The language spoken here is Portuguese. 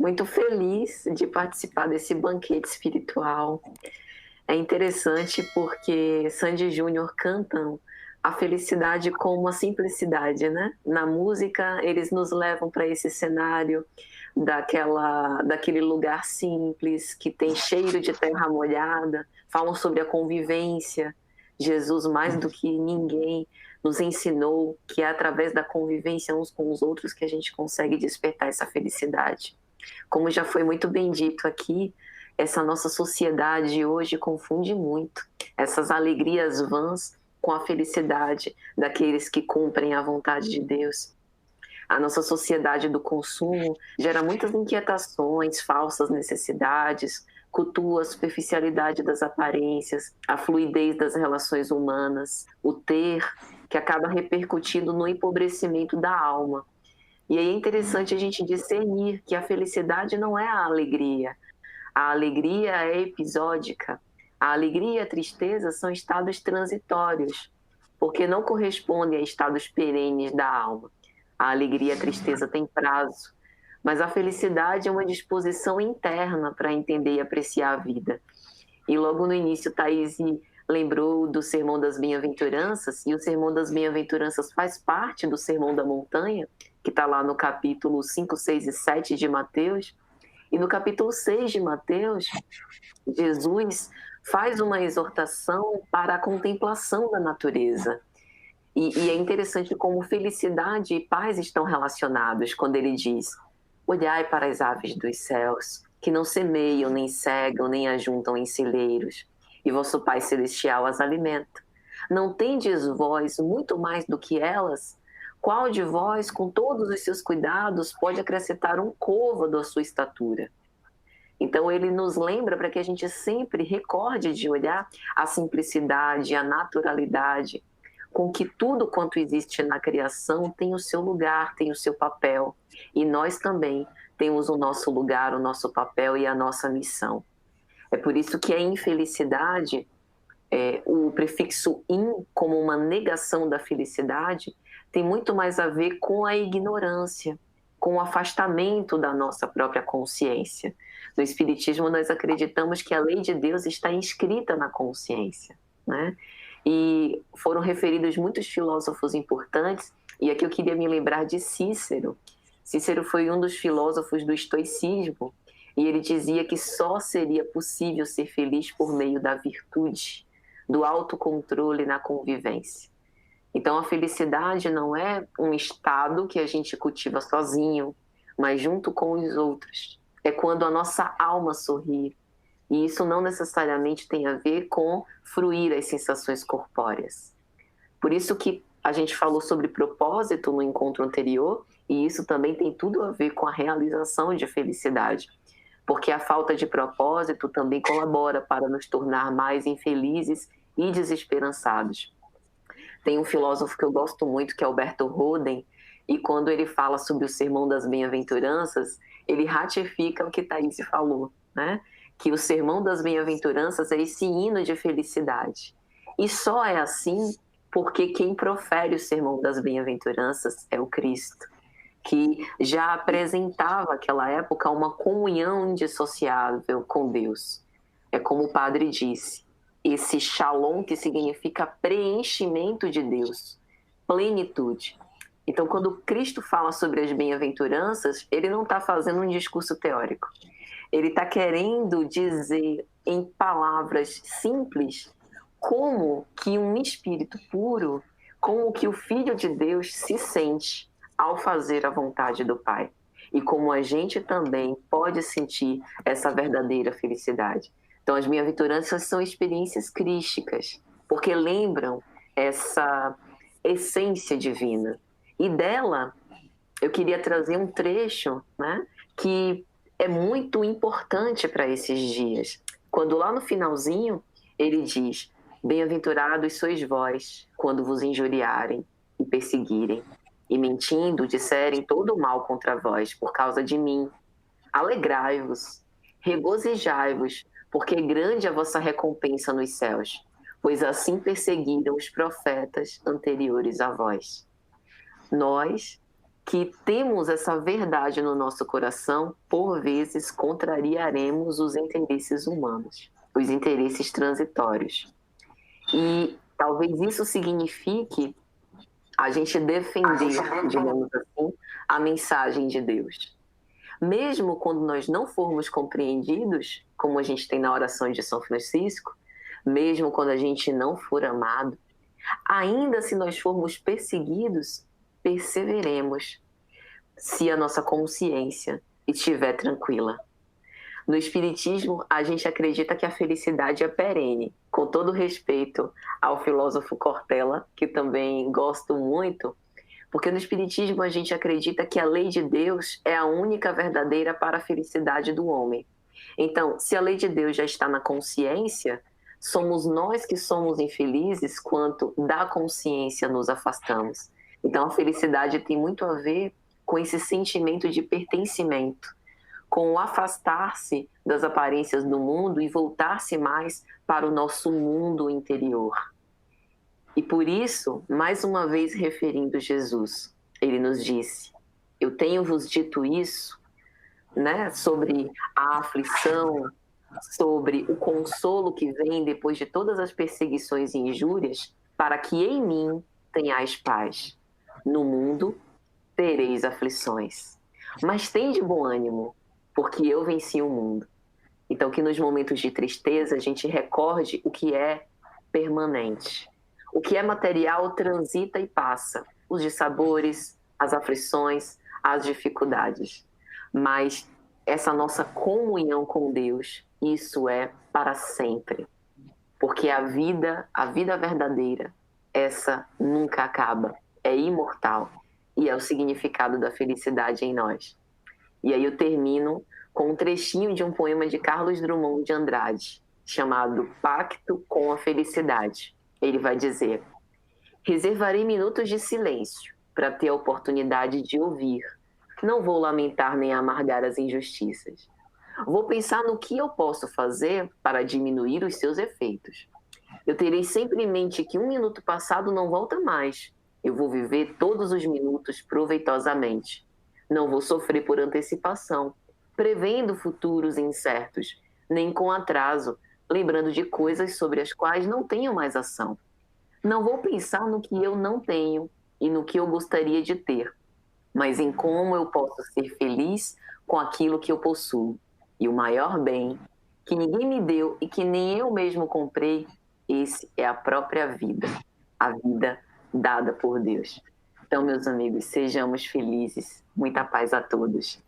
muito feliz de participar desse banquete espiritual. É interessante porque Sandy e Júnior cantam a felicidade com uma simplicidade, né? Na música, eles nos levam para esse cenário daquele lugar simples, que tem cheiro de terra molhada, falam sobre a convivência. Jesus, mais do que ninguém, nos ensinou que é através da convivência uns com os outros que a gente consegue despertar essa felicidade. Como já foi muito bem dito aqui, essa nossa sociedade hoje confunde muito essas alegrias vãs com a felicidade daqueles que cumprem a vontade de Deus. A nossa sociedade do consumo gera muitas inquietações, falsas necessidades, cultua a superficialidade das aparências, a fluidez das relações humanas, o ter, que acaba repercutindo no empobrecimento da alma. E aí é interessante a gente discernir que a felicidade não é a alegria. A alegria é episódica. A alegria e a tristeza são estados transitórios, porque não correspondem a estados perenes da alma. A alegria e a tristeza têm prazo, mas a felicidade é uma disposição interna para entender e apreciar a vida. E logo no início, Thaís lembrou do Sermão das Bem-aventuranças, e o Sermão das Bem-aventuranças faz parte do Sermão da Montanha, que está lá no capítulo 5, 6 e 7 de Mateus. E no capítulo 6 de Mateus, Jesus faz uma exortação para a contemplação da natureza. E é interessante como felicidade e paz estão relacionados, quando ele diz: olhai para as aves dos céus, que não semeiam, nem cegam, nem ajuntam em celeiros, e vosso Pai Celestial as alimenta. Não tendes vós muito mais do que elas? Qual de vós, com todos os seus cuidados, pode acrescentar um côvado à sua estatura? Então ele nos lembra para que a gente sempre recorde de olhar a simplicidade, a naturalidade, com que tudo quanto existe na criação tem o seu lugar, tem o seu papel. E nós também temos o nosso lugar, o nosso papel e a nossa missão. É por isso que a infelicidade, o prefixo in, como uma negação da felicidade, tem muito mais a ver com a ignorância, com o afastamento da nossa própria consciência. No Espiritismo, nós acreditamos que a lei de Deus está inscrita na consciência, né? E foram referidos muitos filósofos importantes, e aqui eu queria me lembrar de Cícero. Cícero foi um dos filósofos do estoicismo, e ele dizia que só seria possível ser feliz por meio da virtude, do autocontrole na convivência. Então a felicidade não é um estado que a gente cultiva sozinho, mas junto com os outros. É quando a nossa alma sorri. E isso não necessariamente tem a ver com fruir as sensações corpóreas. Por isso que a gente falou sobre propósito no encontro anterior, e isso também tem tudo a ver com a realização de felicidade. Porque a falta de propósito também colabora para nos tornar mais infelizes e desesperançados. Tem um filósofo que eu gosto muito, que é Alberto Roden, e quando ele fala sobre o Sermão das Bem-aventuranças, ele ratifica o que Thaís falou, né? Que o Sermão das Bem-aventuranças é esse hino de felicidade. E só é assim porque quem profere o Sermão das Bem-aventuranças é o Cristo, que já apresentava naquela época uma comunhão indissociável com Deus. É como o padre disse, esse shalom que significa preenchimento de Deus, plenitude. Então, quando Cristo fala sobre as bem-aventuranças, ele não está fazendo um discurso teórico. Ele está querendo dizer em palavras simples como que um espírito puro, como que o Filho de Deus se sente ao fazer a vontade do Pai. E como a gente também pode sentir essa verdadeira felicidade. Então, as bem-aventuranças são experiências crísticas, porque lembram essa essência divina. E dela, eu queria trazer um trecho, né, que é muito importante para esses dias. Quando lá no finalzinho, ele diz: bem-aventurados sois vós, quando vos injuriarem e perseguirem, e mentindo disserem todo o mal contra vós por causa de mim. Alegrai-vos, regozijai-vos, porque grande é a vossa recompensa nos céus, pois assim perseguiram os profetas anteriores a vós. Nós que temos essa verdade no nosso coração, por vezes contrariaremos os interesses humanos, os interesses transitórios. E talvez isso signifique a gente defender, digamos assim, a mensagem de Deus. Mesmo quando nós não formos compreendidos, como a gente tem na oração de São Francisco, mesmo quando a gente não for amado, ainda se nós formos perseguidos, perseveremos, se a nossa consciência estiver tranquila. No Espiritismo, a gente acredita que a felicidade é perene, com todo respeito ao filósofo Cortella, que também gosto muito, porque no Espiritismo a gente acredita que a lei de Deus é a única verdadeira para a felicidade do homem. Então, se a lei de Deus já está na consciência, somos nós que somos infelizes quanto da consciência nos afastamos. Então, a felicidade tem muito a ver com esse sentimento de pertencimento, com o afastar-se das aparências do mundo e voltar-se mais para o nosso mundo interior. E por isso, mais uma vez referindo Jesus, ele nos disse: eu tenho-vos dito isso, né, sobre a aflição, sobre o consolo que vem depois de todas as perseguições e injúrias, para que em mim tenhais paz. No mundo tereis aflições, mas tende bom ânimo, porque eu venci o mundo. Então, que nos momentos de tristeza a gente recorde o que é permanente. O que é material transita e passa. Os dissabores, as aflições, as dificuldades. Mas essa nossa comunhão com Deus, isso é para sempre. Porque a vida verdadeira, essa nunca acaba. É imortal. E é o significado da felicidade em nós. E aí eu termino com um trechinho de um poema de Carlos Drummond de Andrade, chamado Pacto com a Felicidade. Ele vai dizer: reservarei minutos de silêncio para ter a oportunidade de ouvir. Não vou lamentar nem amargar as injustiças. Vou pensar no que eu posso fazer para diminuir os seus efeitos. Eu terei sempre em mente que um minuto passado não volta mais. Eu vou viver todos os minutos proveitosamente. Não vou sofrer por antecipação, prevendo futuros incertos, nem com atraso, lembrando de coisas sobre as quais não tenho mais ação. Não vou pensar no que eu não tenho e no que eu gostaria de ter, mas em como eu posso ser feliz com aquilo que eu possuo. E o maior bem, que ninguém me deu e que nem eu mesmo comprei, esse é a própria vida, a vida dada por Deus. Então, meus amigos, sejamos felizes. Muita paz a todos.